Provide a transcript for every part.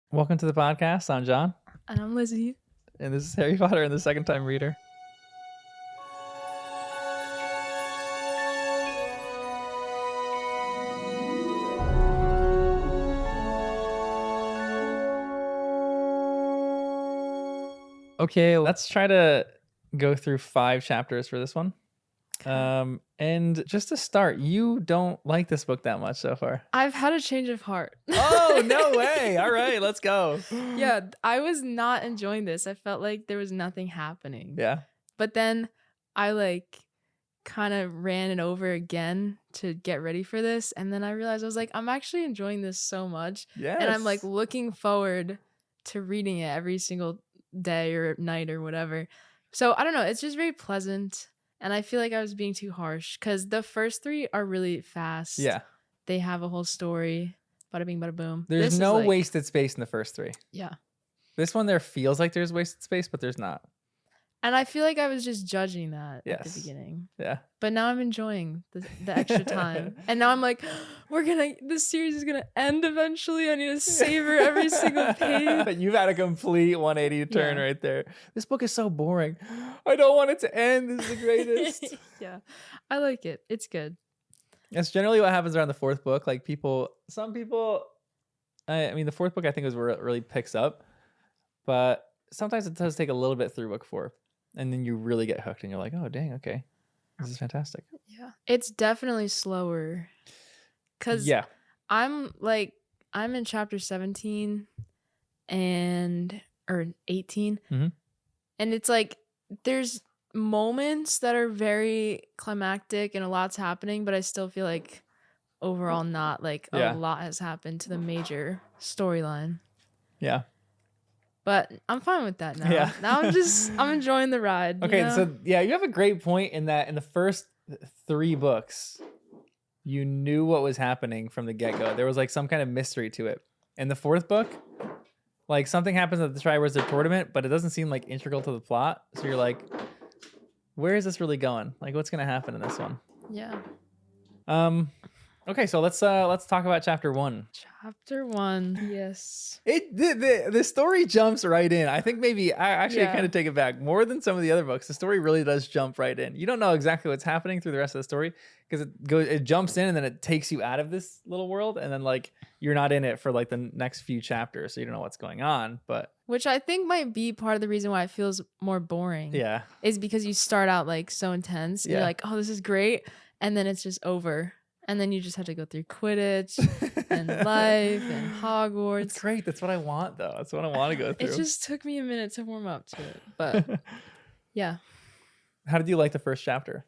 Welcome to the podcast. I'm John. And I'm Lizzy. And this is Harry Potter and the Second Time Reader. Okay, let's try to go through 5 chapters for this one. And just to start, you don't like this book that much so far. I've had a change of heart. Oh, no way. All right, let's go. Yeah, I was not enjoying this. I felt like there was nothing happening. Yeah. But then I kind of ran it over again to get ready for this. And then I realized I was like, I'm actually enjoying this so much. Yes. And I'm like looking forward to reading it every single day or night or whatever. So I don't know. It's just very pleasant. And I feel like I was being too harsh because the first 3 are really fast. Yeah. They have a whole story. Bada bing, bada boom. There's no wasted space in the first 3. Yeah. This one there feels like there's wasted space, but there's not. And I feel like I was just judging that at the beginning. Yeah. But now I'm enjoying the extra time. And now I'm like, this series is going to end eventually. I need to savor every single page. You've had a complete 180 turn right there. This book is so boring. I don't want it to end. This is the greatest. Yeah. I like it. It's good. That's generally what happens around the 4th book. Like some people, I mean, the 4th book I think is where it really picks up. But sometimes it does take a little bit through book 4. And then you really get hooked and you're like, oh, dang, okay. This is fantastic. Yeah. It's definitely slower. Because I'm in chapter 17 or 18. Mm-hmm. And it's like there's moments that are very climactic and a lot's happening, but I still feel like overall not like a lot has happened to the major storyline. Yeah. But I'm fine with that now. Yeah. Now I'm enjoying the ride. Okay, so you have a great point in that in the first 3 books, you knew what was happening from the get-go. There was like some kind of mystery to it. In the 4th book, like something happens at the Triwizard Tournament, but it doesn't seem like integral to the plot. So you're like, where is this really going? Like what's gonna happen in this one? Yeah. Okay, so let's talk about chapter 1. Chapter 1, yes. The story jumps right in. I think maybe I kind of take it back more than some of the other books. The story really does jump right in. You don't know exactly what's happening through the rest of the story because it jumps in and then it takes you out of this little world and then like you're not in it for like the next few chapters, so you don't know what's going on. But which I think might be part of the reason why it feels more boring. Yeah, is because you start out like so intense. And you're like, oh, this is great, and then it's just over. And then you just have to go through Quidditch and life and Hogwarts. It's great. That's what I want, though. That's what I want to go through. It just took me a minute to warm up to it. But yeah. How did you like the first chapter?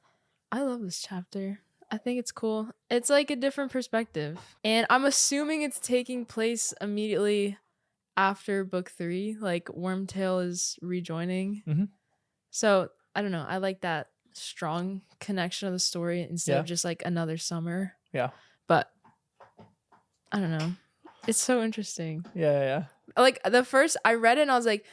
I love this chapter. I think it's cool. It's like a different perspective. And I'm assuming it's taking place immediately after book 3. Like Wormtail is rejoining. Mm-hmm. So I don't know. I like that strong connection of the story instead of just like another summer. Yeah. But I don't know. It's so interesting. Yeah. Like the first I read it and I was like,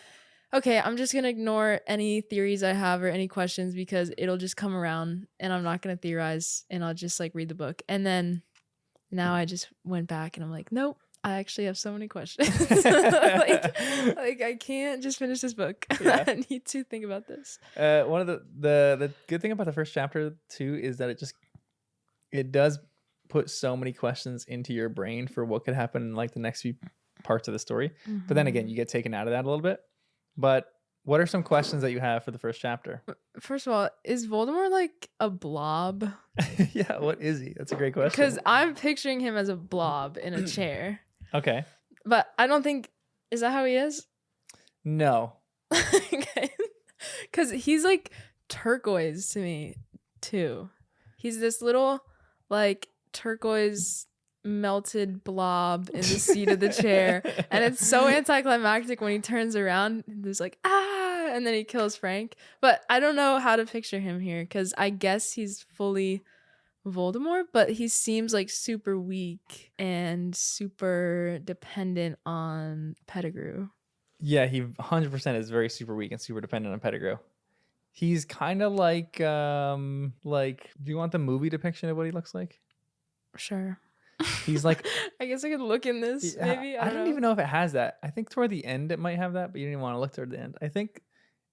okay, I'm just gonna ignore any theories I have or any questions because it'll just come around and I'm not gonna theorize and I'll just like read the book. And then now I just went back and I'm like, nope, I actually have so many questions. like I can't just finish this book. I need to think about this. One of the good thing about the first chapter too is that it does put so many questions into your brain for what could happen in like the next few parts of the story. Mm-hmm. But then again, you get taken out of that a little bit. But what are some questions that you have for the first chapter? First of all, is Voldemort like a blob? Yeah, what is he? That's a great question. Because I'm picturing him as a blob in a chair. Okay. But I don't think... Is that how he is? No. Okay. Because he's like turquoise to me, too. He's this little, like, turquoise melted blob in the seat of the chair. And it's so anticlimactic when he turns around. And there's like, ah! And then he kills Frank. But I don't know how to picture him here. Because I guess he's fully... Voldemort, but he seems like super weak and super dependent on Pettigrew. Yeah, he 100% is very super weak and super dependent on Pettigrew. He's kind of like, do you want the movie depiction of what he looks like? Sure. He's like, I guess I could look in this. Maybe I don't even know if it has that. I think toward the end it might have that, but you didn't want to look toward the end. I think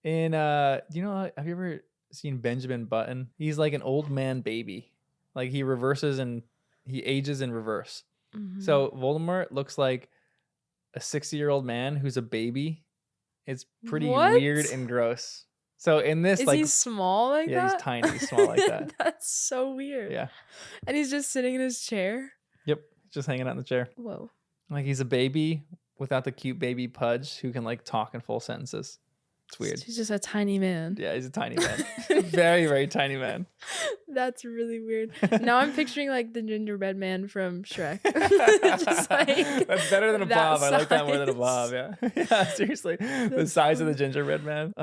in do you know? Have you ever seen Benjamin Button? He's like an old man baby. Like he reverses and he ages in reverse. Mhm. So Voldemort looks like a 60-year-old man who's a baby. It's pretty What? weird and gross. So in this, Is like, he small like yeah, that? he's tiny, he's small like that. That's so weird. Yeah. And he's just sitting in his chair. Yep. Just hanging out in the chair. Whoa. Like he's a baby without the cute baby Pudge who can like talk in full sentences. It's weird. He's just a tiny man. Yeah, he's a tiny man. Very, very tiny man. That's really weird. Now I'm picturing like the gingerbread man from Shrek. Just like that's better than a that blob. I like that more than a size. blob. Yeah. Yeah, seriously. The That's size of the funny. gingerbread man.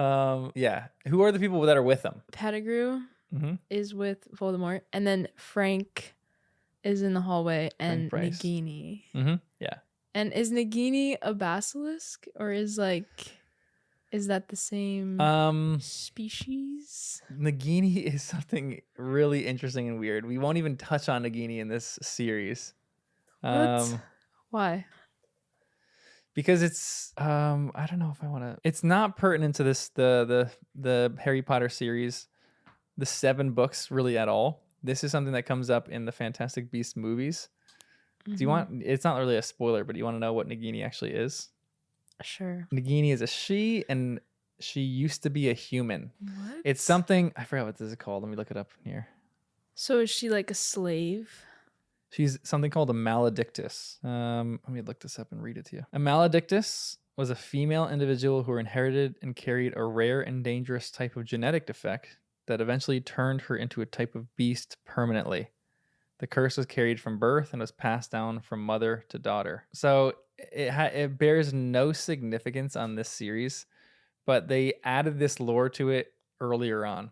Yeah. Who are the people that are with him? Pettigrew Mm-hmm. is with Voldemort, and then Frank is in the hallway, and Bryce. Nagini. Mm-hmm. Yeah. And is Nagini a basilisk, or is that the same species? Nagini is something really interesting and weird. We won't even touch on Nagini in this series. What? Why? Because it's I don't know if I want to. It's not pertinent to this the Harry Potter series, the 7 books really at all. This is something that comes up in the Fantastic Beasts movies. Do you want? It's not really a spoiler, but do you want to know what Nagini actually is? Sure. Nagini is a she, and she used to be a human. What? It's something I forgot what this is called. Let me look it up here. So is she like a slave? She's something called a maledictus. Let me look this up and read it to you. A maledictus was a female individual who inherited and carried a rare and dangerous type of genetic defect that eventually turned her into a type of beast permanently. The curse was carried from birth and was passed down from mother to daughter. So it bears no significance on this series, but they added this lore to it earlier on.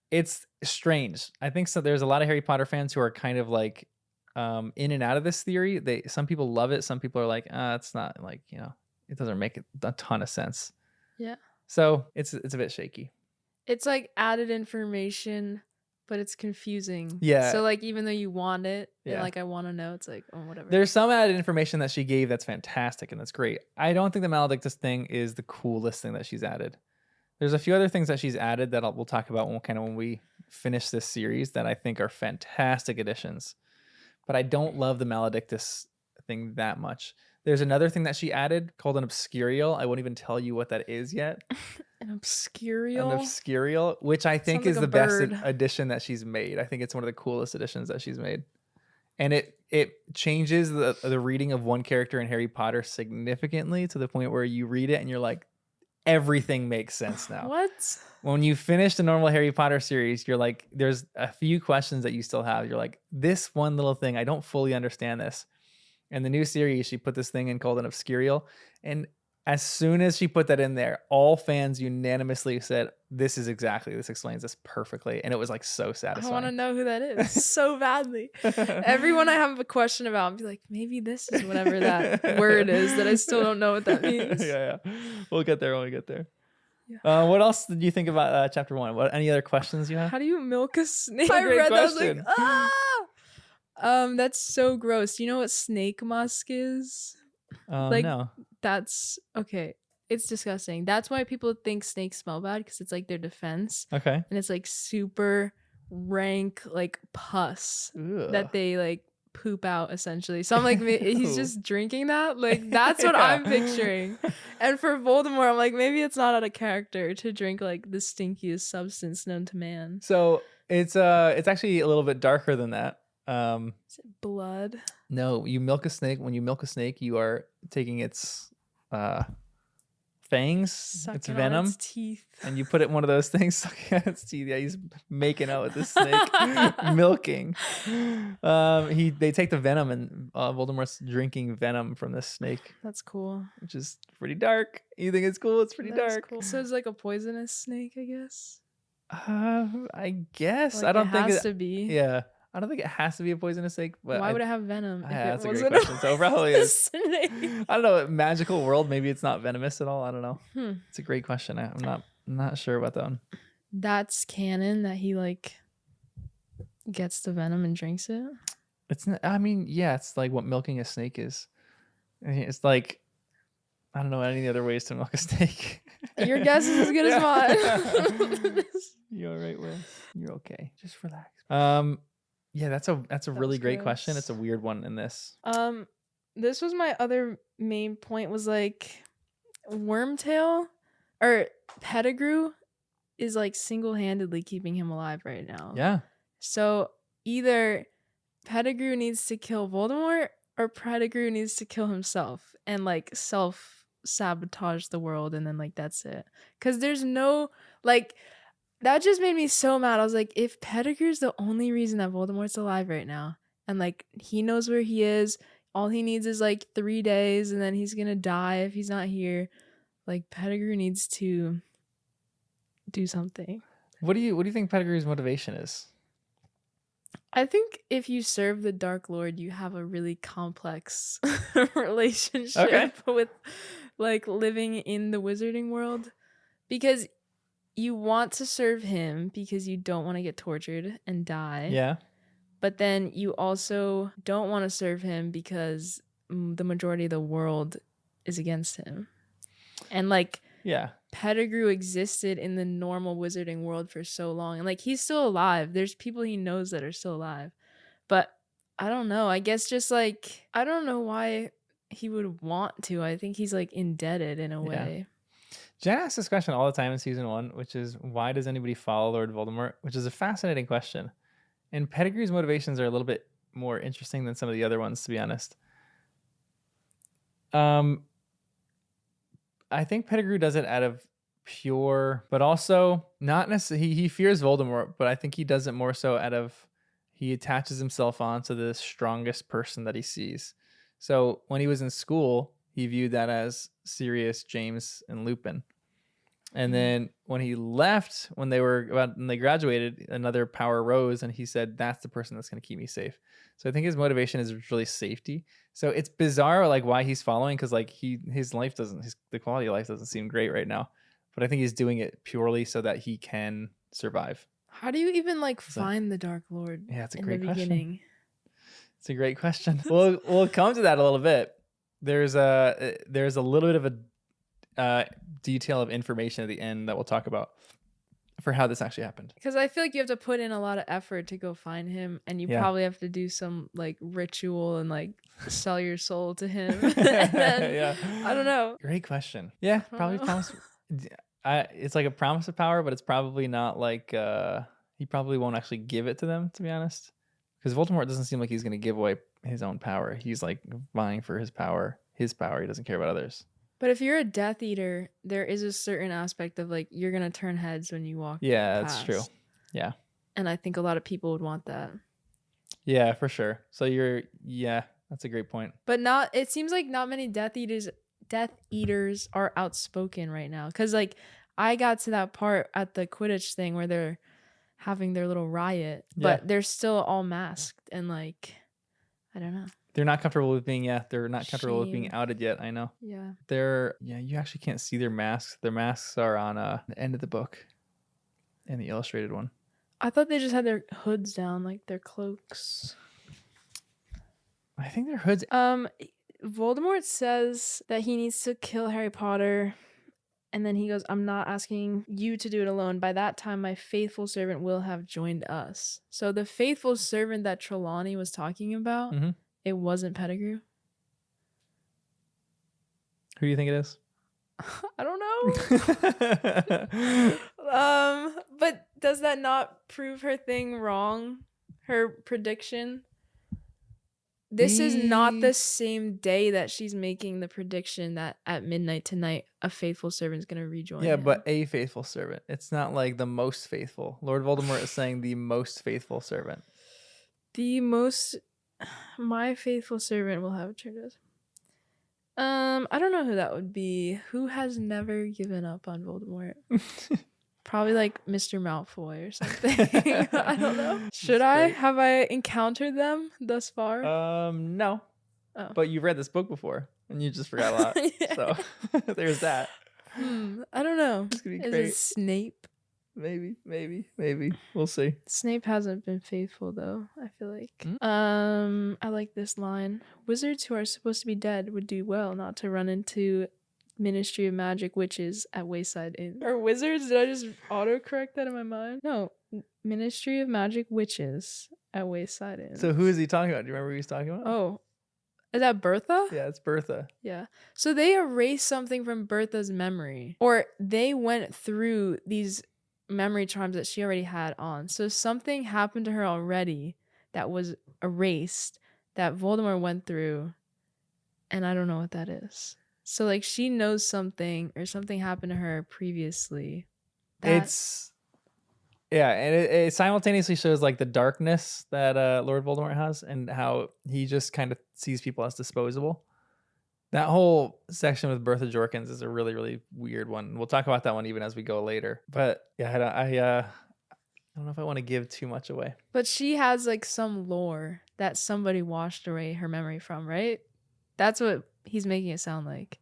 It's strange. I think so. There's a lot of Harry Potter fans who are kind of like in and out of this theory. Some people love it. Some people are like, it's not like, it doesn't make a ton of sense. Yeah. So it's a bit shaky. It's like added information, but it's confusing. Yeah. So like even though you want it, Yeah. and like I want to know, it's like, oh, whatever. There's some added information that she gave that's fantastic and that's great. I don't think the Maledictus thing is the coolest thing that she's added. There's a few other things that she's added that we'll talk about when we finish this series that I think are fantastic additions. But I don't love the Maledictus thing that much. There's another thing that she added called an obscurial. I won't even tell you what that is yet. An obscurial. An obscurial, which I think Sounds is like the a best bird. addition that she's made. I think it's one of the coolest additions that she's made. And it changes the reading of one character in Harry Potter significantly to the point where you read it and you're like, everything makes sense now. What? When you finish the normal Harry Potter series, you're like, there's a few questions that you still have. You're like, this one little thing, I don't fully understand this. And the new series, she put this thing in called an obscurial. And as soon as she put that in there, all fans unanimously said, this explains this perfectly. And it was like so I satisfying. want to know who that is so badly. Everyone I have a question about, I'll be like, maybe this is whatever that word is that I still don't know what that means. Yeah. We'll get there when we get there. Yeah. What else did you think about chapter 1? Any other questions you have? How do you milk a snake? That's a great I read that, I was like, question. that's so gross. Do you know what snake musk is? No. That's okay. It's disgusting. That's why people think snakes smell bad, because it's like their defense, Okay. and it's like super rank like pus that they like poop out essentially. So I'm like, he's Ew. just drinking that. Like that's what Yeah. I'm picturing. And for Voldemort, I'm like, maybe it's not out of character to drink like the stinkiest substance known to man. So it's actually a little bit darker than that. Is it blood? No, you milk a snake. When you milk a snake, you are taking its fangs, Sucking its on venom, its teeth. and you put it in one of those things, sucking at its teeth. Yeah, he's making out with this snake, milking. They take the venom, and Voldemort's drinking venom from this snake, That's cool. which is pretty dark. You think it's cool? It's pretty That's dark. cool. So it's like a poisonous snake, I guess. I guess Like I don't think has to be. Yeah, I don't think it has to be a poisonous snake. But Why would it have venom? If Yeah, it that's a great wasn't question. So it probably a is. snake. I don't know. Magical world, maybe it's not venomous at all. I don't know. Hmm. It's a great question. I'm not sure about that one. That's canon that he like gets the venom and drinks it. It's not, I mean, yeah, it's like what milking a snake is. I mean, it's like, I don't know any other ways to milk a snake. Your guess is as good as mine. You're all right, Will. You're okay. Just relax. Yeah, that's a That really was great question. gross. It's a weird one in this. This was my other main point, was like Wormtail or Pettigrew is like single-handedly keeping him alive right now. Yeah. So either Pettigrew needs to kill Voldemort or Pettigrew needs to kill himself and like self-sabotage the world, and then like that's it. Because there's no like, that just made me so mad. I was like, if Pettigrew's the only reason that Voldemort's alive right now, and like he knows where he is, all he needs is like 3 days and then he's gonna die if he's not here. Like Pettigrew needs to do something. What do you think Pettigrew's motivation is? I think if you serve the Dark Lord, you have a really complex relationship with like living in the wizarding world, because you want to serve him because you don't want to get tortured and die. Yeah. But then you also don't want to serve him because the majority of the world is against him. And like, yeah, Pettigrew existed in the normal wizarding world for so long, and like he's still alive. There's people he knows that are still alive, but I don't know. I guess just like, I don't know why he would want to. I think he's like indebted in a way. Jen asks this question all the time in season 1, which is, why does anybody follow Lord Voldemort? Which is a fascinating question. And Pettigrew's motivations are a little bit more interesting than some of the other ones, to be honest. I think Pettigrew does it out of pure, but also not necessarily, he fears Voldemort, but I think he does it more so out of, he attaches himself onto the strongest person that he sees. So when he was in school, he viewed that as Sirius, James, and Lupin. And then when he left, when they graduated, another power rose, and he said, that's the person that's going to keep me safe. So I think his motivation is really safety. So it's bizarre, like, why he's following, because like his the quality of life doesn't seem great right now. But I think he's doing it purely so that he can survive. How do you even like find the Dark Lord? Yeah, it's a in great the question. beginning? It's a great question. We'll come to that a little bit. There's a little bit of a detail of information at the end that we'll talk about for how this actually happened. Because I feel like you have to put in a lot of effort to go find him, and you probably have to do some like ritual and like sell your soul to him. And then, I don't know. Great question. Yeah, probably promise. It's like a promise of power, but it's probably not like he probably won't actually give it to them, to be honest. Because Voldemort doesn't seem like he's going to give away his own power. He's like vying for his power. He doesn't care about others. But if you're a Death Eater, there is a certain aspect of like, you're going to turn heads when you walk Yeah, past. that's true. Yeah. And I think a lot of people would want that. Yeah, for sure. So that's a great point. But it seems like not many Death Eaters are outspoken right now. Because like, I got to that part at the Quidditch thing where they're having their little riot, but they're still all masked and like, I don't know. They're not comfortable with being with being outed yet. I know. Yeah. You actually can't see their masks. Their masks are on the end of the book in the illustrated one. I thought they just had their hoods down, like their cloaks. I think their hoods. Voldemort says that he needs to kill Harry Potter. And then he goes, I'm not asking you to do it alone. By that time, my faithful servant will have joined us. So the faithful servant that Trelawney was talking about, it wasn't Pettigrew. Who do you think it is? I don't know. But does that not prove her thing wrong? Her prediction? This is not the same day that she's making the prediction that at midnight tonight, a faithful servant is going to rejoin him. But a faithful servant. It's not like the most faithful. Lord Voldemort is saying the most faithful servant. My faithful servant will have turned us. I don't know who that would be. Who has never given up on Voldemort? Probably like Mr. Malfoy or something. I don't know. Have I encountered them thus far? No. Oh. But you've read this book before and you just forgot a lot. So there's that. I don't know. It's gonna be great. Is it Snape? Maybe. We'll see. Snape hasn't been faithful though, I feel like. I like this line. Wizards who are supposed to be dead would do well not to run into Ministry of Magic witches at Wayside Inn. Or wizards? Did I just autocorrect that in my mind? No. Ministry of Magic witches at Wayside Inn. So who is he talking about? Do you remember who he's talking about? Oh. Is that Bertha? Yeah, it's Bertha. Yeah. So they erased something from Bertha's memory. Or they went through these memory charms that she already had on. So something happened to her already that was erased that Voldemort went through. And I don't know what that is. So like she knows something or something happened to her previously. It's yeah, and it simultaneously shows like the darkness that Lord Voldemort has and how he just kind of sees people as disposable. That whole section with Bertha Jorkins is a really, really weird one. We'll talk about that one even as we go later. But yeah, I don't know if I want to give too much away. But she has like some lore that somebody washed away her memory from, right? That's what he's making it sound like.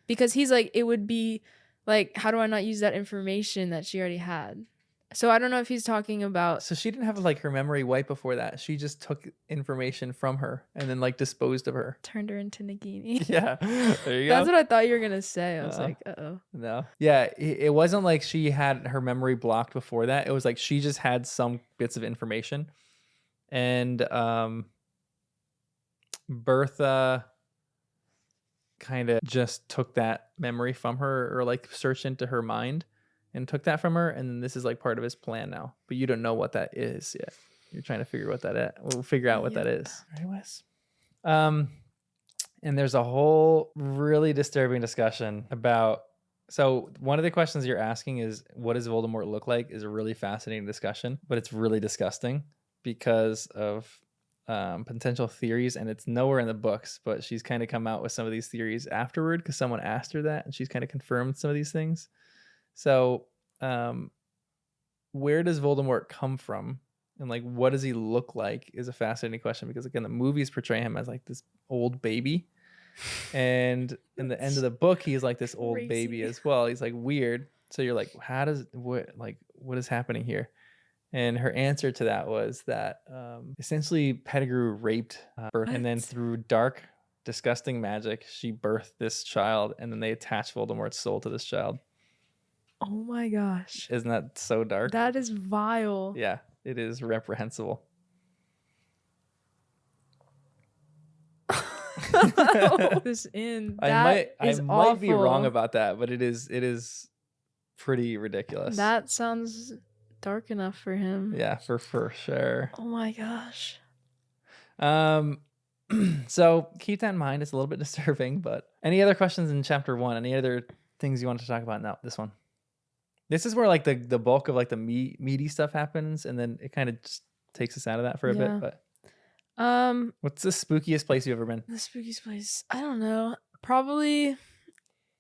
Because he's like, it would be like, how do I not use that information that she already had? So I don't know if he's talking about... So she didn't have like her memory wiped before that. She just took information from her and then like disposed of her. Turned her into Nagini. Yeah, there you go. That's what I thought you were going to say. I was like, uh-oh. No. Yeah, it wasn't like she had her memory blocked before that. It was like she just had some bits of information. And Bertha kind of just took that memory from her or like searched into her mind and took that from her. And then this is like part of his plan now. But you don't know what that is yet. You're trying to figure what that is. We'll figure out what that is. Right, Wes? And there's a whole really disturbing discussion about... So one of the questions you're asking is, what does Voldemort look like? Is a really fascinating discussion, but it's really disgusting because of potential theories, and it's nowhere in the books, but she's kind of come out with some of these theories afterward because someone asked her that, and she's kind of confirmed some of these things. So where does Voldemort come from? And like, what does he look like is a fascinating question because again, the movies portray him as like this old baby. And in the end of the book, he's like this old baby as well. He's like weird. So you're like, what is happening here? And her answer to that was that essentially Pettigrew raped Bertha, and then through dark, disgusting magic, she birthed this child, and then they attached Voldemort's soul to this child. Oh my gosh. Isn't that so dark? That is vile. Yeah, it is reprehensible. This in I might be wrong about that, but it is pretty ridiculous. That sounds dark enough for him. Yeah, for sure. Oh my gosh. So keep that in mind. It's a little bit disturbing, but any other questions in chapter 1? Any other things you want to talk about? No, this one. This is where like the bulk of like the meaty stuff happens, and then it kind of just takes us out of that for a bit. But what's the spookiest place you've ever been? The spookiest place? I don't know. Probably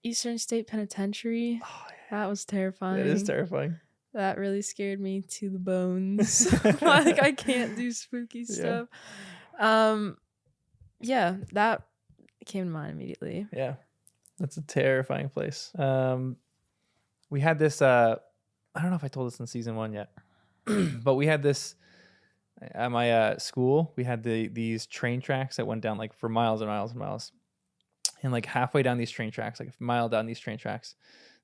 Eastern State Penitentiary. Oh, yeah. That was terrifying. It is terrifying. That really scared me to the bones. Like I can't do spooky stuff. Yeah, that came to mind immediately. Yeah, that's a terrifying place. We had this. I don't know if I told this in season 1 yet, but we had this at my school. We had these train tracks that went down like for miles and miles and miles, and like halfway down these train tracks, like a mile down these train tracks,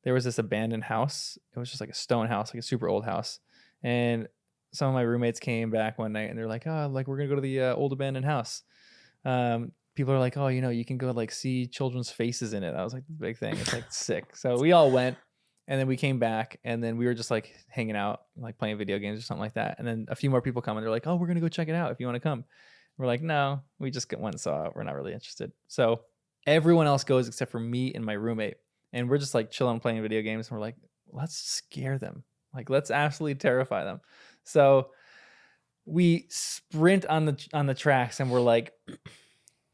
there was this abandoned house. It was just like a stone house, like a super old house. And some of my roommates came back one night and they're like, oh, like we're going to go to the old abandoned house. People are like, oh, you can go like see children's faces in it. That was like the big thing. It's like sick. So we all went, and then we came back, and then we were just like hanging out, like playing video games or something like that. And then a few more people come and they're like, oh, we're going to go check it out if you want to come. We're like, no, we just went and saw it. We're not really interested. So everyone else goes except for me and my roommate. And we're just like chilling, playing video games. And we're like, let's scare them. Like, let's absolutely terrify them. So we sprint on the tracks, and we're like,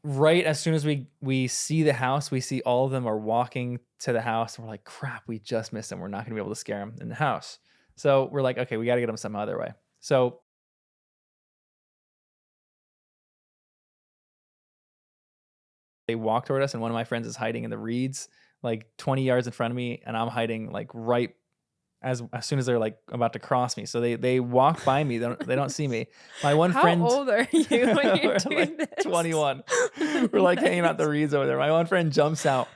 right as soon as we see the house, we see all of them are walking to the house. And we're like, crap, we just missed them. We're not going to be able to scare them in the house. So we're like, okay, we got to get them some other way. So they walk toward us, and one of my friends is hiding in the reeds, like 20 yards in front of me, and I'm hiding like right as soon as they're like about to cross me. So they walk by me. They don't see me. My one How friend. old are you when you're We're doing like this? 21. We're like hanging out the reeds over there. My one friend jumps out.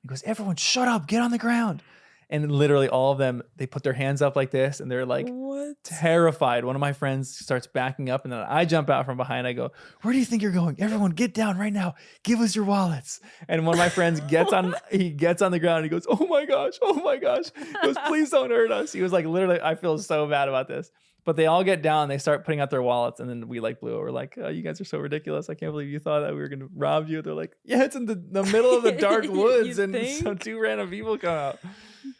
He goes, "Everyone, shut up! Get on the ground!" And literally all of them, they put their hands up like this, and they're like What? terrified. One of my friends starts backing up, and then I jump out from behind. I go, "Where do you think you're going? Everyone, get down right now! Give us your wallets!" And one of my friends gets on the ground. And he goes, "Oh my gosh! Oh my gosh!" He goes, "Please don't hurt us." He was like, literally, I feel so bad about this. But they all get down. They start putting out their wallets, and then we like blew. We're like, "Oh, you guys are so ridiculous! I can't believe you thought that we were gonna rob you." They're like, "Yeah, it's in the middle of the dark woods, and some two random people come out."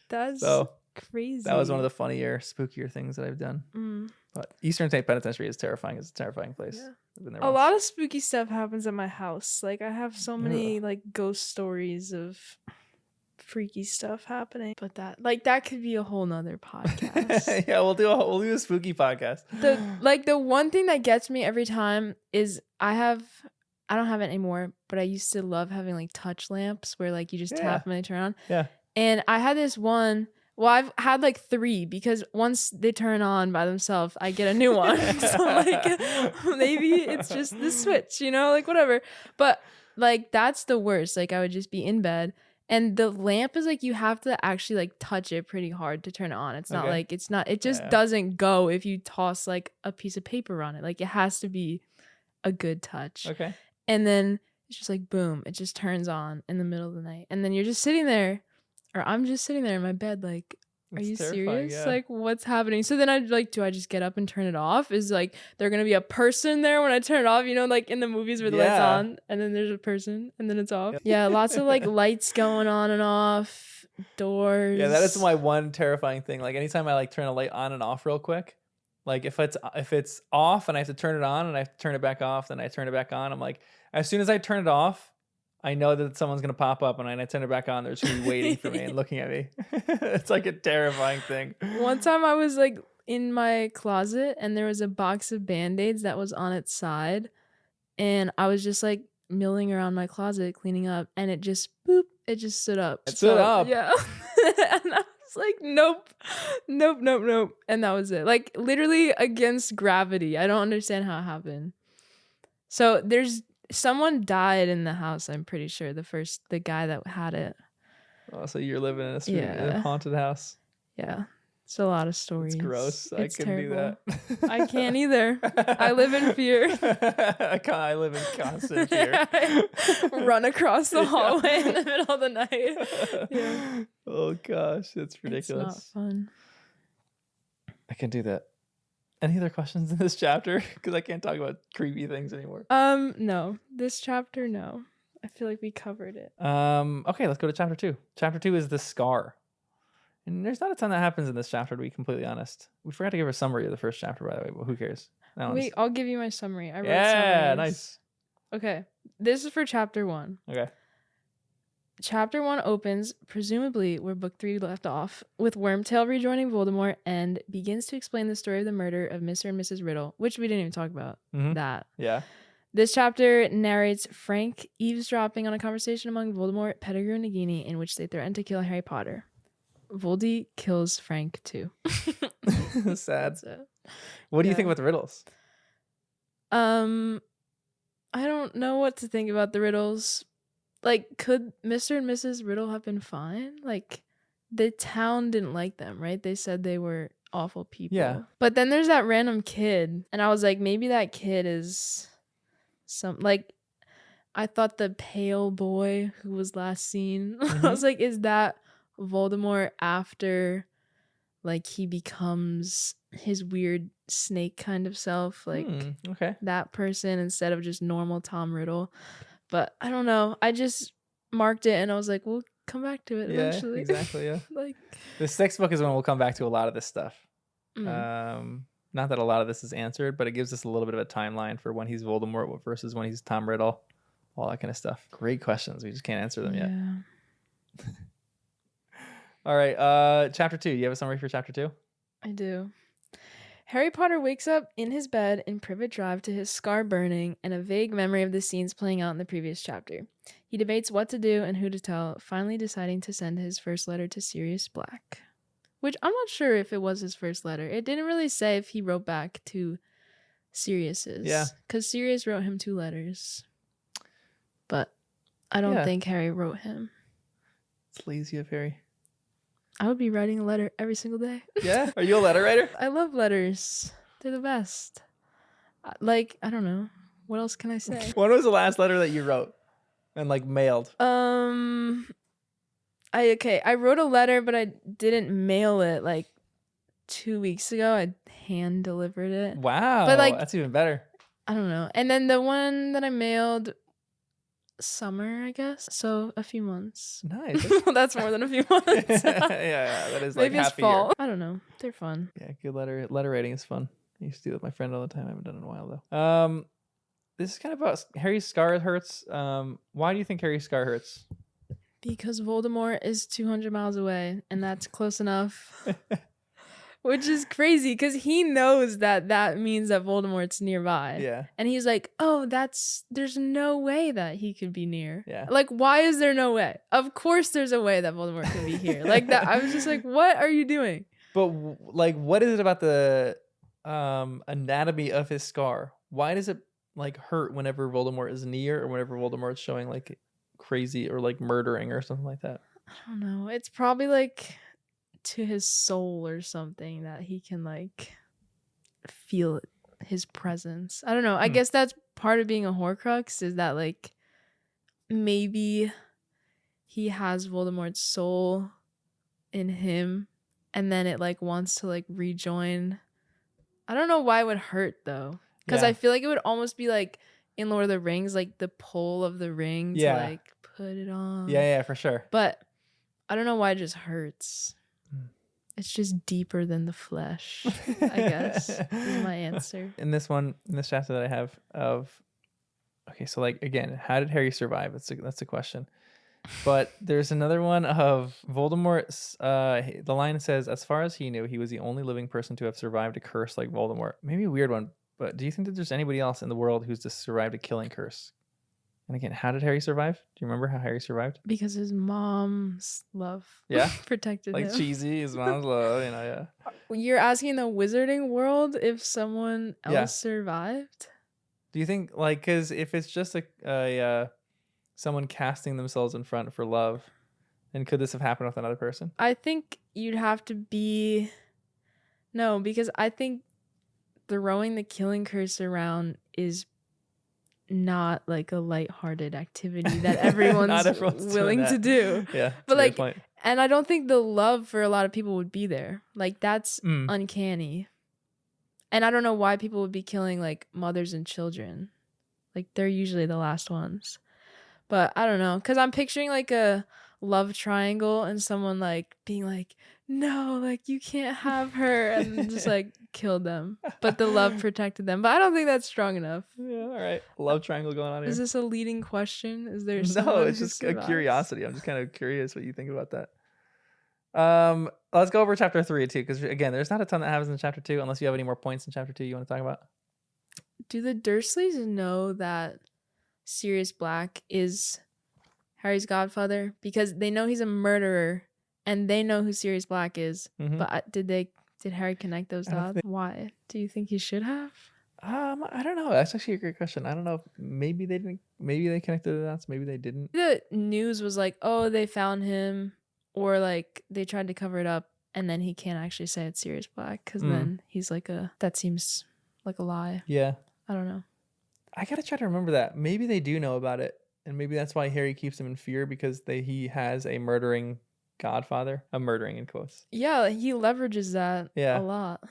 That's So crazy. that was one of the funnier, spookier things that I've done. But Eastern State Penitentiary is terrifying. It's a terrifying place. Yeah. I've been there A once. lot of spooky stuff happens at my house. Like I have so many like ghost stories of freaky stuff happening. But that could be a whole nother podcast. Yeah, we'll do a spooky podcast. The one thing that gets me every time is I don't have it anymore, but I used to love having like touch lamps where like you just tap them and they turn on. Yeah. And I had this one. Well, I've had like 3 because once they turn on by themselves, I get a new one. So like maybe it's just the switch, like whatever. But like that's the worst. Like I would just be in bed and the lamp is like you have to actually like touch it pretty hard to turn it on. It's not like it just doesn't go if you toss like a piece of paper on it. Like it has to be a good touch. Okay. And then it's just like boom, it just turns on in the middle of the night. And then you're just sitting there. Or I'm just sitting there in my bed like, are you serious? Yeah. Like, what's happening? So then do I just get up and turn it off? Is like, there going to be a person there when I turn it off? Like in the movies where the light's on and then there's a person and then it's off. Yeah, lots of like lights going on and off, doors. Yeah, that is my one terrifying thing. Like anytime I like turn a light on and off real quick, like if it's off and I have to turn it on and I have to turn it back off, then I turn it back on. I'm like, as soon as I turn it off, I know that someone's going to pop up and I turn it back on. They're just going to be waiting for me and looking at me. It's like a terrifying thing. One time I was like in my closet and there was a box of Band-Aids that was on its side. And I was just like milling around my closet, cleaning up. And it just, boop, it just stood up. It stood up? Yeah. And I was like, nope. And that was it. Like literally against gravity. I don't understand how it happened. So someone died in the house, I'm pretty sure. The guy that had it. Oh, so you're living in a haunted house. Yeah. It's a lot of stories. It's gross. It's I couldn't do terrible. that. I can't either. I live in fear. I live in constant fear. Run across the hallway in the middle of the night. Yeah. Oh gosh, that's ridiculous. It's not fun. I can do that. Any other questions in this chapter? Because I can't talk about creepy things anymore. No. This chapter, no. I feel like we covered it. Okay, let's go to chapter 2. Chapter 2 is the scar. And there's not a ton that happens in this chapter, to be completely honest. We forgot to give a summary of the first chapter, by the way, but who cares? Wait, I'll give you my summary. I wrote yeah, summaries. Nice. Okay. This is for chapter 1. Okay. Chapter 1 opens, presumably where book 3 left off, with Wormtail rejoining Voldemort and begins to explain the story of the murder of Mr. and Mrs. Riddle, which we didn't even talk about. That. Yeah. This chapter narrates Frank eavesdropping on a conversation among Voldemort, Pettigrew, and Nagini in which they threaten to kill Harry Potter. Voldy kills Frank too. Sad. What do you think about the riddles? I don't know what to think about the riddles. Like, could Mr. and Mrs. Riddle have been fine? Like, the town didn't like them, right? They said they were awful people. Yeah. But then there's that random kid, and I was like, maybe that kid is I thought the pale boy who was last seen, I was like, is that Voldemort after, like, he becomes his weird snake kind of self? Like, okay. That person instead of just normal Tom Riddle. But I don't know. I just marked it and I was like, we'll come back to it eventually. Exactly, yeah. Like the 6th book is when we'll come back to a lot of this stuff. Not that a lot of this is answered, but it gives us a little bit of a timeline for when he's Voldemort versus when he's Tom Riddle. All that kind of stuff. Great questions. We just can't answer them yet. All right. Chapter 2. You have a summary for chapter 2? I do. Harry Potter wakes up in his bed in Privet Drive to his scar burning and a vague memory of the scenes playing out in the previous chapter. He debates what to do and who to tell, finally deciding to send his first letter to Sirius Black. which I'm not sure if it was his first letter. It didn't really say if he wrote back to Sirius's. Yeah. Because Sirius wrote him 2 letters. But I don't think Harry wrote him. It's lazy of Harry. I would be writing a letter every single day. Yeah? Are you a letter writer? I love letters. They're the best. Like, I don't know. What else can I say? When was the last letter that you wrote and like mailed? I wrote a letter, but I didn't mail it like 2 weeks ago. I hand delivered it. Wow. But like, that's even better. I don't know. And then the one that I mailed summer, I guess. So a few months. Nice. That's more than a few months. yeah, that is like Maybe it's half a year. fall. I don't know. They're fun. Yeah, good letter writing is fun. I used to do it with my friend all the time. I haven't done it in a while though. This is kind of about Harry's scar hurts. Why do you think Harry's scar hurts? Because Voldemort is 200 miles away, and that's close enough. Which is crazy, because he knows that means that Voldemort's nearby. Yeah. And he's like, oh, there's no way that he could be near. Yeah. Like, why is there no way? Of course there's a way that Voldemort can be here. Like, that. I was just like, what are you doing? But like, what is it about the anatomy of his scar? Why does it like hurt whenever Voldemort is near or whenever Voldemort's showing like crazy or like murdering or something like that? I don't know. It's probably like to his soul or something that he can like feel his presence. I don't know. I guess that's part of being a Horcrux, is that like maybe he has Voldemort's soul in him and then it like wants to like rejoin. I don't know why it would hurt though, because I feel like it would almost be like in Lord of the Rings, like the pull of the ring to like put it on. Yeah, for sure. But I don't know why it just hurts. It's just deeper than the flesh, I guess, is my answer. In this chapter that I have of, okay, so like, again, how did Harry survive? That's the question. But there's another one of Voldemort. The line says, as far as he knew, he was the only living person to have survived a curse like Voldemort. Maybe a weird one, but do you think that there's anybody else in the world who's just survived a killing curse? And again, how did Harry survive? Do you remember how Harry survived? Because his mom's love protected like him. Like cheesy, his mom's love, You're asking the wizarding world if someone else survived? Do you think, like, because if it's just a someone casting themselves in front for love, then could this have happened with another person? I think you'd have to be... No, because I think throwing the killing curse around is not like a lighthearted activity that everyone's willing to do. Yeah, but like, and I don't think the love for a lot of people would be there. Like, that's uncanny. And I don't know why people would be killing like mothers and children. Like, they're usually the last ones. But I don't know, because I'm picturing like a love triangle and someone like being like, no, like you can't have her, and just like killed them. But the love protected them. But I don't think that's strong enough. Yeah, all right. Love triangle going on here. Is this a leading question? Is there No, it's just a curiosity. I'm just kind of curious what you think about that. Let's go over chapter 3 too, because again, there's not a ton that happens in chapter 2 unless you have any more points in chapter 2 you want to talk about. Do the Dursleys know that Sirius Black is Harry's godfather? Because they know he's a murderer and they know who Sirius Black is. Mm-hmm. But did Harry connect those dots? Why? Do you think he should have? I don't know. That's actually a great question. I don't know. Maybe they didn't. Maybe they connected the dots. Maybe they didn't. The news was like, oh, they found him, or like they tried to cover it up, and then he can't actually say it's Sirius Black, because then he's like that seems like a lie. Yeah. I don't know. I gotta try to remember that. Maybe they do know about it, and maybe that's why Harry keeps him in fear, because he has a murdering godfather. I'm murdering in quotes. Yeah, he leverages that a lot.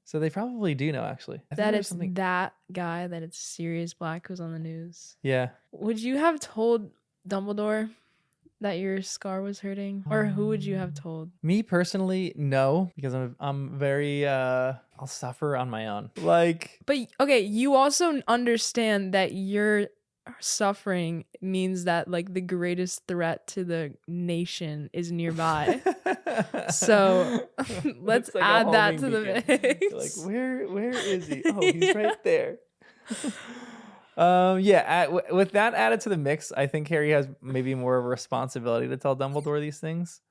So they probably do know, actually. That it's that guy, that it's Sirius Black who's on the news. Yeah. Would you have told Dumbledore that your scar was hurting? Or who would you have told? Me personally, no, because I'm very I'll suffer on my own. Like, but okay, you also understand that your suffering means that like the greatest threat to the nation is nearby. So let's like add that to the mix. Like, where is he? Oh, he's right there. With that added to the mix, I think Harry has maybe more of a responsibility to tell Dumbledore these things.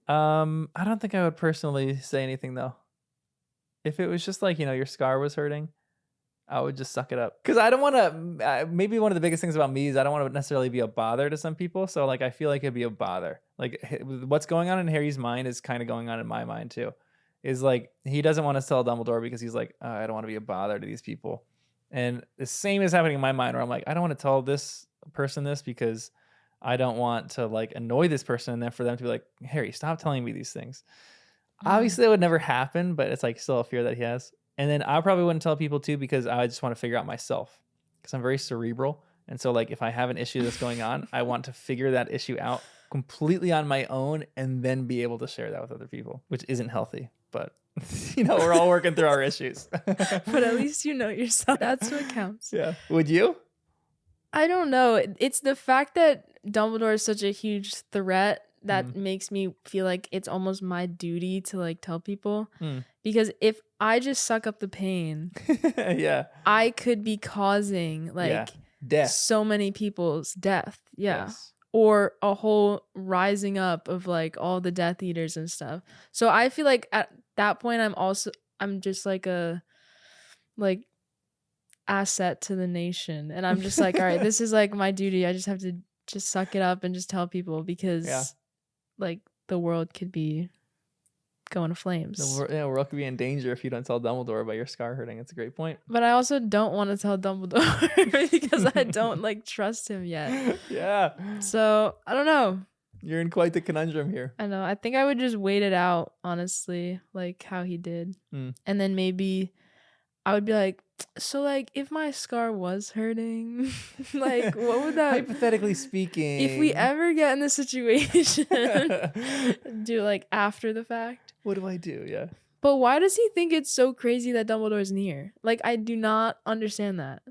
I don't think I would personally say anything though. If it was just like, your scar was hurting, I would just suck it up. Because I don't want to, maybe one of the biggest things about me is I don't want to necessarily be a bother to some people. So like, I feel like it'd be a bother. Like what's going on in Harry's mind is kind of going on in my mind too. Is like, he doesn't want to tell Dumbledore because he's like, I don't want to be a bother to these people. And the same is happening in my mind where I'm like, I don't want to tell this person this because I don't want to like annoy this person. And then for them to be like, Harry, stop telling me these things. Obviously that would never happen, but it's like still a fear that he has. And then I probably wouldn't tell people too because I just want to figure out myself because I'm very cerebral. And so like if I have an issue that's going on, I want to figure that issue out completely on my own and then be able to share that with other people, which isn't healthy. But we're all working through our issues. But at least you know yourself. That's what counts. Yeah. Would you? I don't know. It's the fact that Dumbledore is such a huge threat that makes me feel like it's almost my duty to like tell people. Because if I just suck up the pain, yeah, I could be causing like death. So many people's death. Yeah. Yes. Or a whole rising up of like all the Death Eaters and stuff. So I feel like at that point I'm just like a asset to the nation. And I'm just like, all right, this is like my duty. I just have to just suck it up and just tell people because like the world could be going to flames. The world could be in danger if you don't tell Dumbledore about your scar hurting. It's a great point. But I also don't want to tell Dumbledore because I don't like trust him yet. Yeah. So I don't know. You're in quite the conundrum here. I know. I think I would just wait it out, honestly, like how he did. And then maybe I would be like, so like if my scar was hurting, like what would that hypothetically speaking, if we ever get in this situation, do like after the fact? What do I do? Yeah. But why does he think it's so crazy that Dumbledore's near? Like I do not understand that.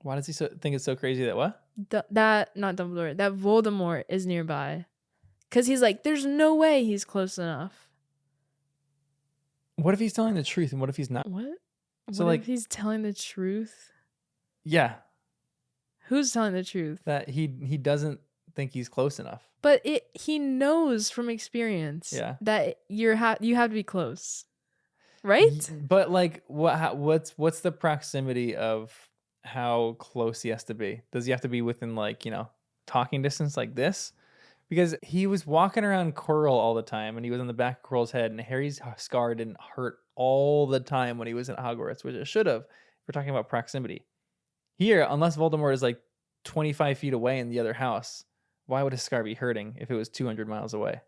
Why does he think it's so crazy that what? That not Dumbledore, that Voldemort is nearby. Because he's like, there's no way he's close enough. What if he's telling the truth and what if he's not? What? So what like if he's telling the truth? Yeah. Who's telling the truth? That he doesn't think he's close enough. But he knows from experience that you have to be close. Right? But like what's the proximity of how close he has to be? Does he have to be within like, talking distance like this? Because he was walking around Quirrell all the time and he was on the back of Quirrell's head and Harry's scar didn't hurt all the time when he was at Hogwarts, which it should have. If we're talking about proximity. Here, unless Voldemort is like 25 feet away in the other house, why would his scar be hurting if it was 200 miles away?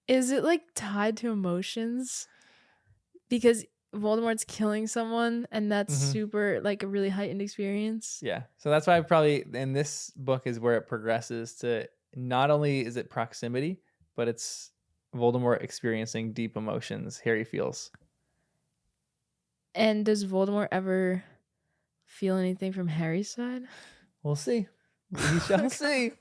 Is it like tied to emotions? Because Voldemort's killing someone and that's super like a really heightened experience. Yeah. So that's why probably in this book is where it progresses to not only is it proximity, but it's Voldemort experiencing deep emotions Harry feels. And does Voldemort ever feel anything from Harry's side? We'll see. We shall see.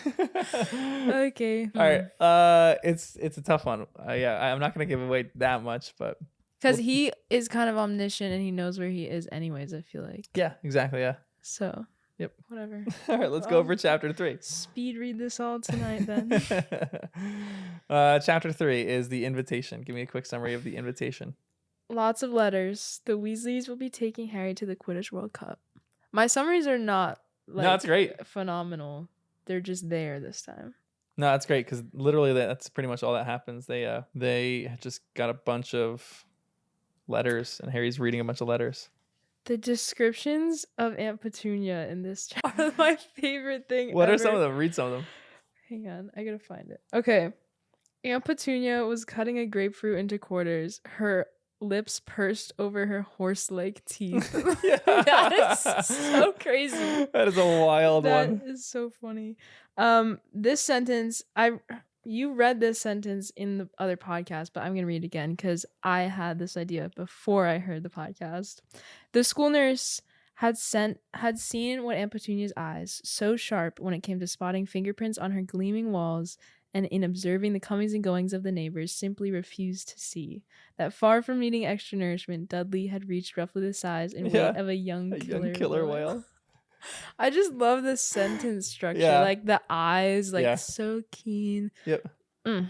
Okay. All right. It's a tough one. I'm not gonna give away that much, but because he is kind of omniscient and he knows where he is, anyways. I feel like. Yeah. Exactly. Yeah. So. Yep. Whatever. All right. Let's go over chapter 3. Speed read this all tonight, then. Chapter 3 is the invitation. Give me a quick summary of the invitation. Lots of letters. The Weasleys will be taking Harry to the Quidditch World Cup. My summaries are not like no, it's great. Phenomenal. They're just there this time. No, that's great because literally that's pretty much all that happens. They just got a bunch of letters and Harry's reading a bunch of letters. The descriptions of Aunt Petunia in this chapter are my favorite thing What ever. are some of them? Read some of them. Hang on, I gotta find it. Okay. Aunt Petunia was cutting a grapefruit into quarters. Her lips pursed over her horse-like teeth. That is so crazy. That is a wild one. That is so funny. This sentence, you read this sentence in the other podcast, but I'm gonna read it again because I had this idea before I heard the podcast. The school nurse had seen what Aunt Petunia's eyes, so sharp when it came to spotting fingerprints on her gleaming walls and in observing the comings and goings of the neighbors, simply refused to see. That far from needing extra nourishment, Dudley had reached roughly the size and weight of a young killer whale. I just love the sentence structure. Like the eyes, like so keen. Yep. That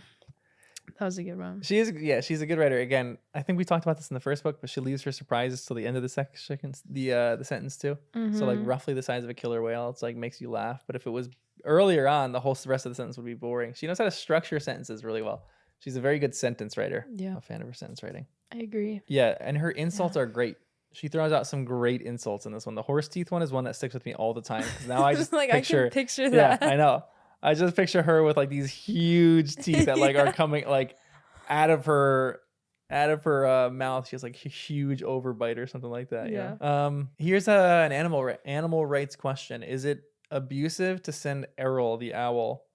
That was a good one. She's a good writer. Again, I think we talked about this in the first book, but she leaves her surprises till the end of the the sentence too. So like Mhm. roughly the size of a killer whale. It's like makes you laugh. But if it was earlier on, the whole rest of the sentence would be boring. She knows how to structure sentences really well. She's a very good sentence writer. Yeah. I'm a fan of her sentence writing. I agree. Yeah, and her insults are great. She throws out some great insults in this one. The horse teeth one is one that sticks with me all the time. 'Cause now I just like picture, I can picture yeah, that. I know. I just picture her with like these huge teeth that like are coming like out of her mouth. She has like a huge overbite or something like that. Yeah. Here's an animal rights question. Is it abusive to send Errol the owl,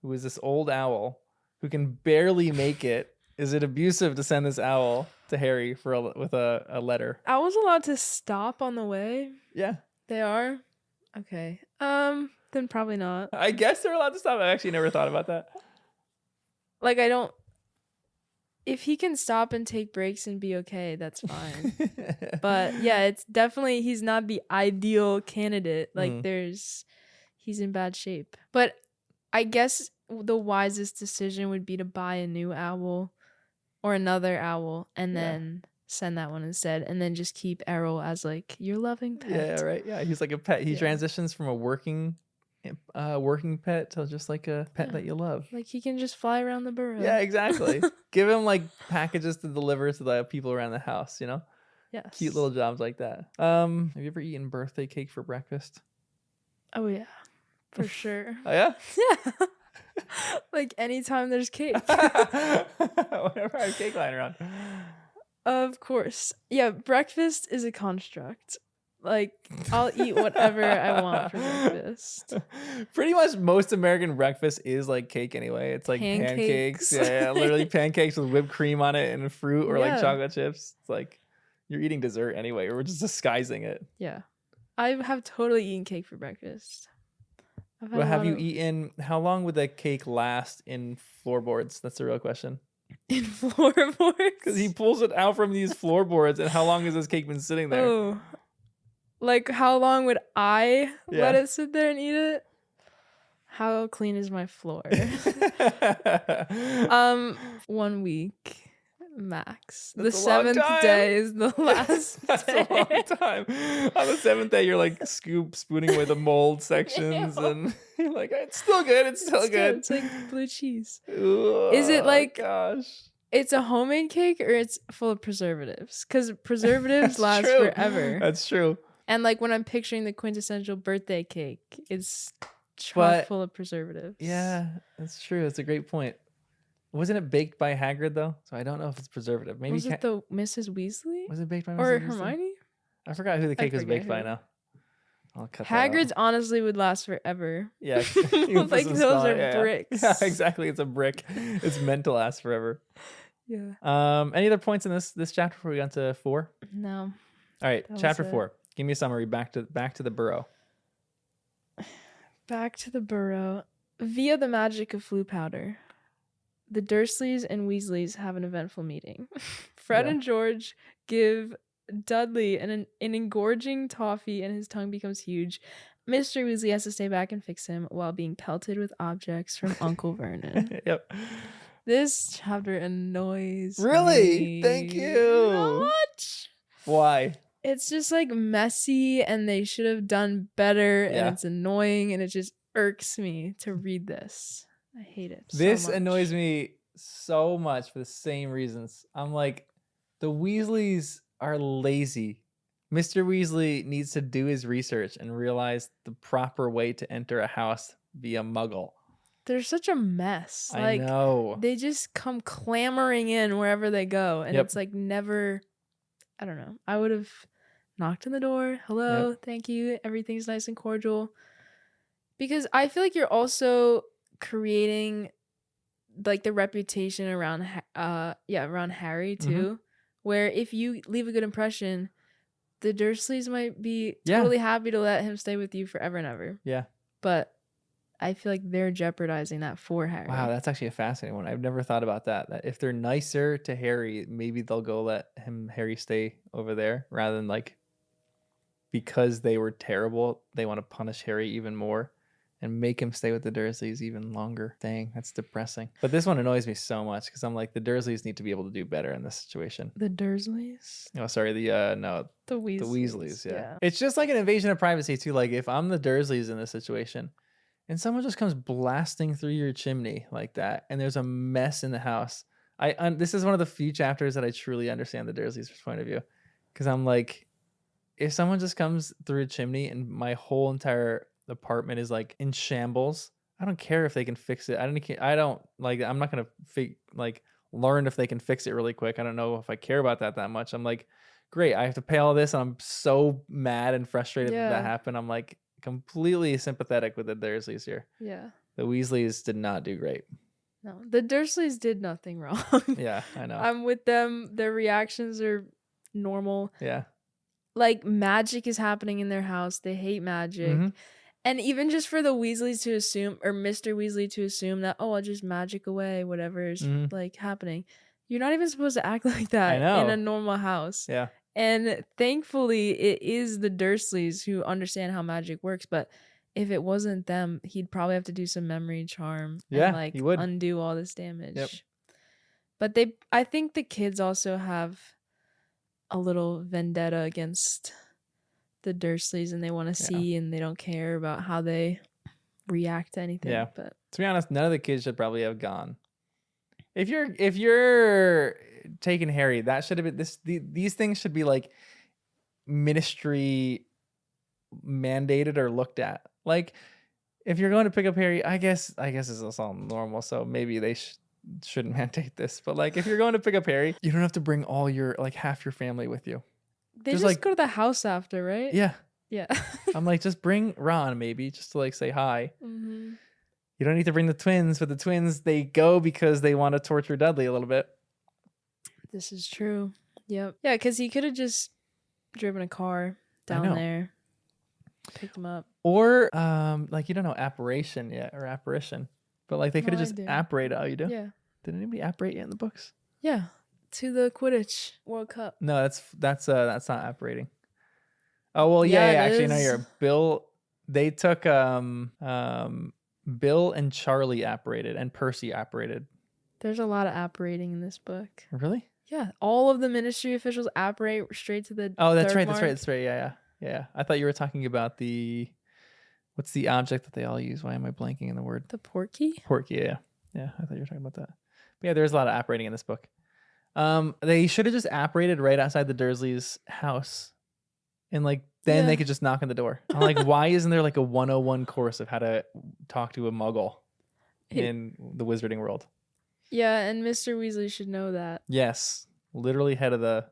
who is this old owl who can barely make it? Is it abusive to send this owl to Harry with a letter? Owls allowed to stop on the way? Yeah. They are? Okay. Then probably not. I guess they're allowed to stop. I actually never thought about that. Like if he can stop and take breaks and be okay, that's fine. But yeah, it's definitely he's not the ideal candidate. Like he's in bad shape. But I guess the wisest decision would be to buy a new owl or another owl and then send that one instead, and then just keep Errol as like your loving pet. Yeah, right. Yeah, he's like a pet. He transitions from a working pet to just like a pet that you love. Like he can just fly around the burrow. Yeah, exactly. Give him like packages to deliver to the people around the house, you know? Yes. Cute little jobs like that. Have you ever eaten birthday cake for breakfast? Oh yeah. For sure. Oh yeah? Yeah. Like anytime there's cake. Whenever I have cake lying around. Of course. Yeah, breakfast is a construct. Like, I'll eat whatever I want for breakfast. Pretty much most American breakfast is like cake anyway. It's like pancakes. Yeah, literally pancakes with whipped cream on it and fruit or like chocolate chips. It's like you're eating dessert anyway. We're just disguising it. Yeah. I have totally eaten cake for breakfast. Well, have you eaten, how long would the cake last in floorboards? That's the real question. In floorboards? Because he pulls it out from these floorboards, and how long has this cake been sitting there? Oh. Like, how long would I let it sit there and eat it? How clean is my floor? 1 week max. That's the 7th day is the last That's day. a long time. On the 7th day, you're like spooning away the mold sections, and you're like, it's still good. It's still good. It's like blue cheese. Ooh, is it like, gosh, it's a homemade cake or it's full of preservatives? Because preservatives last forever. That's true. And like when I'm picturing the quintessential birthday cake, it's chock full of preservatives. Yeah, that's true. It's a great point. Wasn't it baked by Hagrid though? So I don't know if it's preservative. Maybe was it the Mrs. Weasley? Was it baked by Mrs. or Weasley? Hermione? I forgot who the cake was baked by now. I'll cut Hagrid's that out. honestly would last forever. Yeah, like those are bricks. Yeah, exactly. It's a brick. It's meant to last forever. Yeah. Any other points in this chapter before we got to 4? No. All right, chapter 4. Give me a summary. Back to the burrow. Back to the burrow. Via the magic of Floo powder, the Dursleys and Weasleys have an eventful meeting. Fred and George give Dudley an engorging toffee and his tongue becomes huge. Mr. Weasley has to stay back and fix him while being pelted with objects from Uncle Vernon. Yep. This chapter annoys me. Thank you. So much. Why? It's just like messy and they should have done better and it's annoying and it just irks me to read this. I hate it. This so much. annoys me so much for the same reasons. I'm like, the Weasleys are lazy. Mr. Weasley needs to do his research and realize the proper way to enter a house via Muggle. They're such a mess. I know. They just come clamoring in wherever they go. And it's like never, I don't know. I would have knocked on the door. Hello, thank you. Everything's nice and cordial. Because I feel like you're also creating like the reputation around around Harry too, where if you leave a good impression, the Dursleys might be totally happy to let him stay with you forever and ever. Yeah. But I feel like they're jeopardizing that for Harry. Wow, that's actually a fascinating one. I've never thought about that. That if they're nicer to Harry, maybe they'll go let Harry stay over there rather than like because they were terrible, they want to punish Harry even more and make him stay with the Dursleys even longer. Dang, that's depressing. But this one annoys me so much because I'm like, the Dursleys need to be able to do better in this situation. The Dursleys? Oh, sorry, no, The Weasleys. the Weasleys, yeah. It's just like an invasion of privacy too. Like if I'm the Dursleys in this situation and someone just comes blasting through your chimney like that and there's a mess in the house, this is one of the few chapters that I truly understand the Dursleys' point of view, because I'm like, if someone just comes through a chimney and my whole entire apartment is like in shambles, I don't care if they can fix it. I don't like, I'm not gonna learn if they can fix it really quick. I don't know if I care about that much. I'm like, great, I have to pay all this and I'm so mad and frustrated that happened. I'm like completely sympathetic with the Dursleys here. Yeah. The Weasleys did not do great. No, the Dursleys did nothing wrong. Yeah, I know. I'm with them. Their reactions are normal. Yeah. Like magic is happening in their house. They hate magic. Mm-hmm. And even just for the Weasleys to assume, or Mr. Weasley to assume that, oh, I'll just magic away whatever is like happening. You're not even supposed to act like that in a normal house. Yeah. And thankfully, it is the Dursleys who understand how magic works. But if it wasn't them, he'd probably have to do some memory charm and like he would undo all this damage. Yep. But I think the kids also have a little vendetta against the Dursleys, and they want to see, and they don't care about how they react to anything. Yeah. But to be honest, none of the kids should probably have gone. If you're taking Harry, that should have been these things should be like ministry mandated or looked at. Like if you're going to pick up Harry, I guess this is all normal, so maybe they shouldn't mandate this. But like if you're going to pick up Harry, you don't have to bring all your like half your family with you. They just like, go to the house after, right? Yeah. Yeah. I'm like, just bring Ron maybe just to like say hi. Mm-hmm. You don't need to bring the twins, but the twins, they go because they want to torture Dudley a little bit. This is true. Yep. Yeah, because he could have just driven a car down there, picked him up. Or like you don't know apparition yet or apparition, but like they could have just apparated. Oh, you do? Yeah. Did anybody apparate yet in the books? Yeah. To the Quidditch World Cup. No, that's not apparating. Oh well, yeah. Actually, no, you're Bill. They took Bill and Charlie apparated and Percy apparated. There's a lot of apparating in this book. Really? Yeah, all of the ministry officials apparate straight to the. Oh, that's right. mark. That's right. Yeah. I thought you were talking about what's the object that they all use? Why am I blanking in the word? The portkey. Portkey. Yeah. I thought you were talking about that. But yeah, there's a lot of apparating in this book. They should have just apparated right outside the Dursleys' house, and like then they could just knock on the door. I'm like, why isn't there like a 101 course of how to talk to a Muggle in the Wizarding world? Yeah, and Mr. Weasley should know that. Yes, literally head of the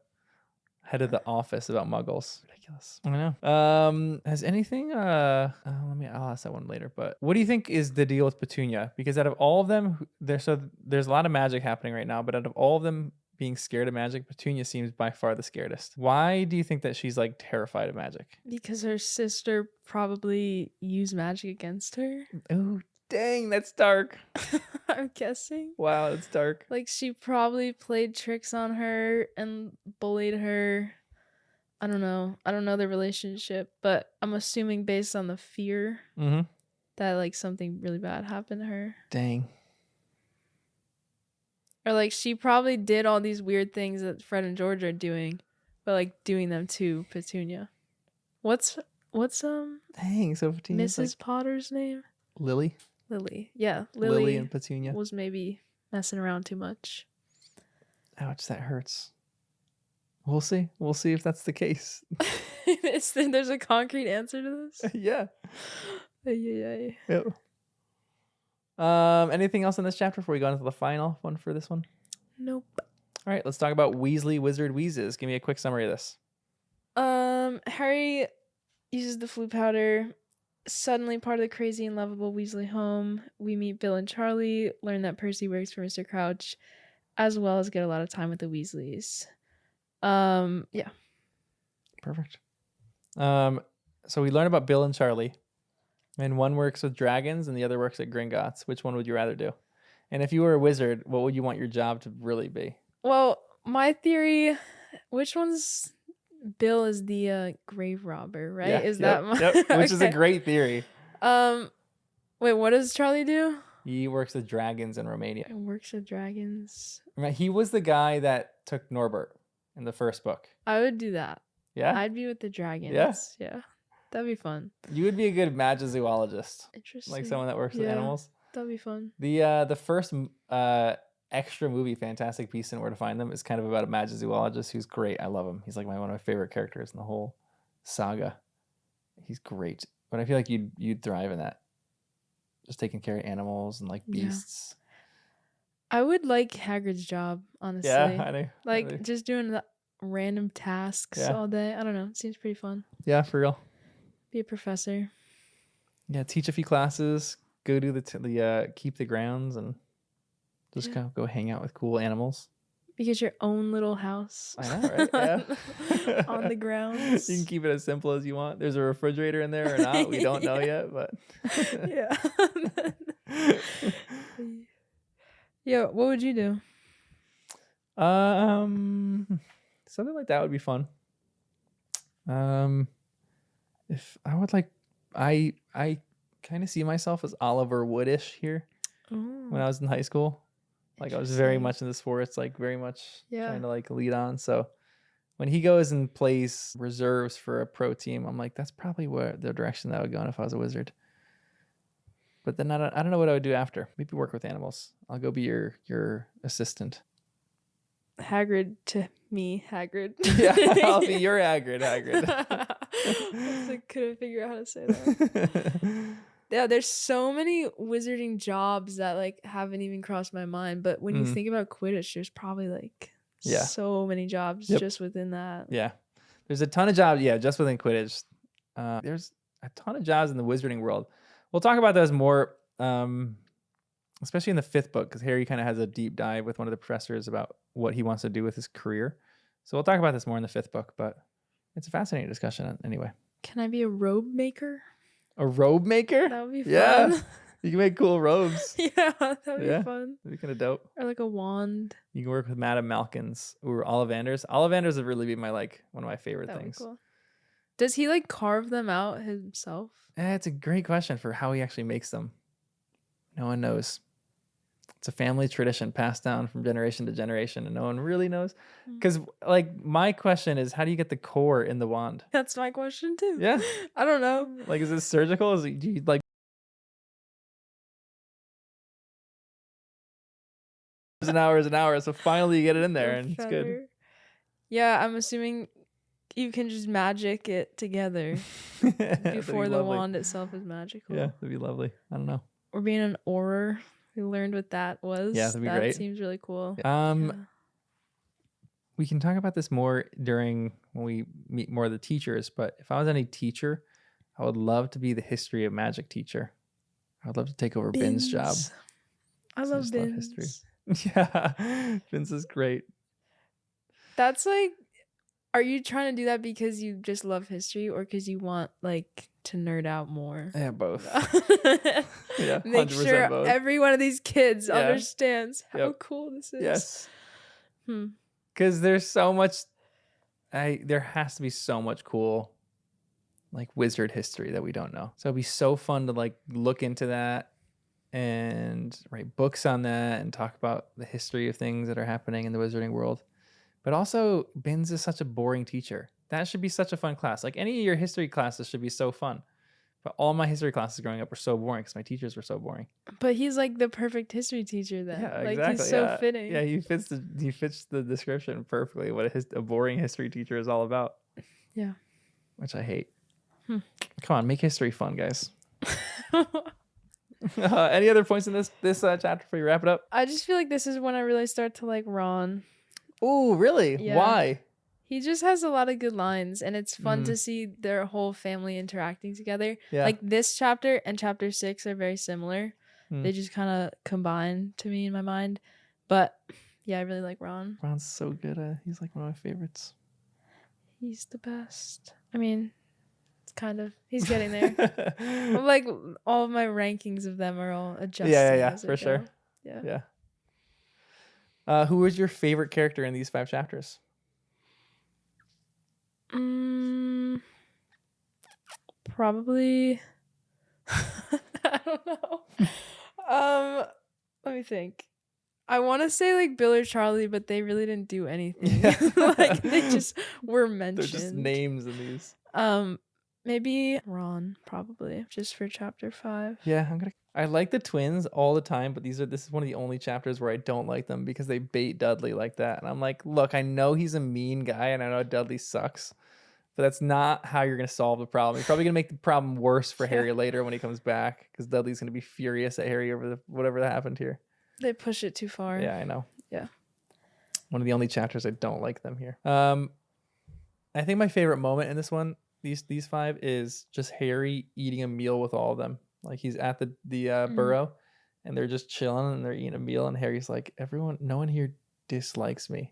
office about Muggles. Ridiculous. I don't know. Has anything? I'll ask that one later. But what do you think is the deal with Petunia? Because out of all of them, there's a lot of magic happening right now. But out of all of them being scared of magic, Petunia seems by far the scaredest. Why do you think that she's like terrified of magic? Because her sister probably used magic against her. Oh, dang, that's dark. I'm guessing. Wow, that's dark. Like she probably played tricks on her and bullied her. I don't know the relationship, but I'm assuming based on the fear that like something really bad happened to her. Dang. Or like she probably did all these weird things that Fred and George are doing, but like doing them to Petunia. What's dang, so Petunia's Mrs. Like Potter's name? Lily. Yeah, Lily and Petunia was maybe messing around too much. Ouch, that hurts. We'll see if that's the case. There's a concrete answer to this. Yeah. Yep. Anything else in this chapter before we go into the final one for this one? Nope. All right, let's talk about Weasley Wizard Wheezes. Give me a quick summary of this. Harry uses the flu powder. Suddenly part of the crazy and lovable Weasley home. We meet Bill and Charlie, learn that Percy works for Mr. Crouch, as well as get a lot of time with the Weasleys. Yeah. Perfect. So we learn about Bill and Charlie. And one works with dragons and the other works at Gringotts. Which one would you rather do? And if you were a wizard, what would you want your job to really be? Well, my theory, which one's Bill is the grave robber, right? Yeah, is that my which is a great theory. Wait, what does Charlie do? He works with dragons in Romania. It works with dragons. Right, he was the guy that took Norbert in the first book. I would do that. Yeah? I'd be with the dragons. Yeah. That'd be fun. You would be a good magizoologist. Interesting. Like someone that works with animals. That'd be fun. The first extra movie, Fantastic Beasts and Where to Find Them, is kind of about a magizoologist who's great. I love him. He's like one of my favorite characters in the whole saga. He's great. But I feel like you'd thrive in that. Just taking care of animals and like beasts. I would like Hagrid's job, honestly. Yeah, I know. Like just doing the random tasks all day. I don't know. It seems pretty fun. Yeah, for real. Be a professor. Yeah, teach a few classes. Go do the keep the grounds and just go hang out with cool animals. You get your own little house. I know, right? Yeah. On the grounds. You can keep it as simple as you want. There's a refrigerator in there or not. We don't know yet, but yeah. Yeah, what would you do? Something like that would be fun. If I would like, I kind of see myself as Oliver Woodish here. When I was in high school. Like I was very much into sports, like very much trying to like lead on. So when he goes and plays reserves for a pro team, I'm like, that's probably where the direction that I would go in if I was a wizard. But then I don't know what I would do after. Maybe work with animals. I'll go be your assistant. Hagrid to me, Hagrid. Yeah, I'll be your Hagrid. I couldn't figure out how to say that. Yeah, there's so many wizarding jobs that like haven't even crossed my mind. But when you think about Quidditch, there's probably like so many jobs just within that. Yeah, there's a ton of jobs. Yeah, just within Quidditch. There's a ton of jobs in the wizarding world. We'll talk about those more, especially in the 5th book, because Harry kind of has a deep dive with one of the professors about what he wants to do with his career. So we'll talk about this more in the 5th book, but it's a fascinating discussion anyway. Can I be a robe maker? A robe maker? That would be fun. Yeah. You can make cool robes. Yeah, that would be fun. That'd be kind of dope. Or like a wand. You can work with Madame Malkins or Ollivanders. Ollivanders would really be one of my favorite things. Cool. Does he like carve them out himself? It's a great question for how he actually makes them. No one knows. It's a family tradition passed down from generation to generation, and no one really knows. Because, like, my question is, how do you get the core in the wand? That's my question too. Yeah, I don't know. Like, is it surgical? Do you like hours and hours? So finally, you get it in there, and it's good. Yeah, I'm assuming you can just magic it together before the wand itself is magical. Yeah, that'd be lovely. I don't know. Or being an auror. We learned what that was. Yeah, that'd be great. That seems really cool. We can talk about this more when we meet more of the teachers, but if I was any teacher, I would love to be the history of magic teacher. I would love to take over Bin's job. I love Bin's. Love history. Yeah, Bin's is great. That's like, are you trying to do that because you just love history or because you want like to nerd out more? Yeah, both. Yeah, make sure both. Every one of these kids understands how cool this is. Yes. Because there's so much. There has to be so much cool, like wizard history that we don't know. So it'd be so fun to like look into that and write books on that and talk about the history of things that are happening in the wizarding world. But also, Bin's is such a boring teacher. That should be such a fun class. Like any of your history classes should be so fun. But all my history classes growing up were so boring because my teachers were so boring. But he's like the perfect history teacher then. Yeah, like exactly. He's so fitting. Yeah, he fits the description perfectly. What a boring history teacher is all about. Yeah. Which I hate. Come on, make history fun, guys. Any other points in this chapter before you wrap it up? I just feel like this is when I really start to like Ron. Oh, really? Yeah. Why? He just has a lot of good lines, and it's fun to see their whole family interacting together. Yeah. Like this chapter and chapter 6 are very similar. They just kind of combine to me in my mind. But yeah, I really like Ron. Ron's so good. He's like one of my favorites. He's the best. I mean, it's kind of, he's getting there. I'm like, all of my rankings of them are all adjusting. Yeah, for sure. Yeah. Who was your favorite character in these 5 chapters? Probably I don't know. Let me think. I want to say like Bill or Charlie, but they really didn't do anything. Yeah. Like they just were mentioned. They're just names in these. Maybe Ron, probably just for chapter 5. Yeah, I like the twins all the time, but this is one of the only chapters where I don't like them because they bait Dudley like that. And I'm like, look, I know he's a mean guy and I know Dudley sucks, but that's not how you're going to solve the problem. You're probably going to make the problem worse for Harry later when he comes back because Dudley's going to be furious at Harry over whatever that happened here. They push it too far. Yeah, I know. Yeah. One of the only chapters I don't like them here. I think my favorite moment in this one, these 5, is just Harry eating a meal with all of them. Like he's at the burrow and they're just chilling and they're eating a meal and Harry's like, no one here dislikes me.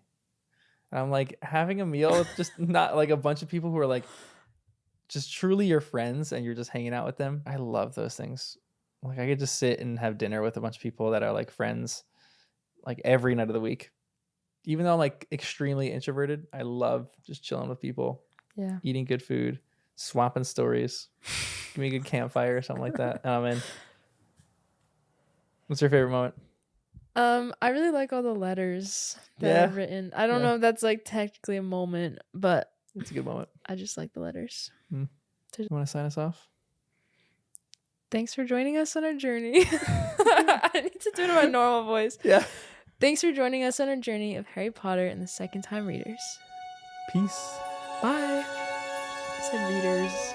And I'm like, having a meal with just not like a bunch of people who are like just truly your friends and you're just hanging out with them. I love those things. Like I could just sit and have dinner with a bunch of people that are like friends like every night of the week. Even though I'm like extremely introverted, I love just chilling with people. Yeah. Eating good food, swapping stories. Give me a good campfire or something like that. And I'm in. What's your favorite moment? I really like all the letters that are written. I don't know if that's like technically a moment, but it's a good moment. I just like the letters. You want to sign us off? Thanks for joining us on our journey. I need to do it in my normal voice. Yeah. Thanks for joining us on our journey of Harry Potter and the Second Time Readers. Peace. Bye. I said readers.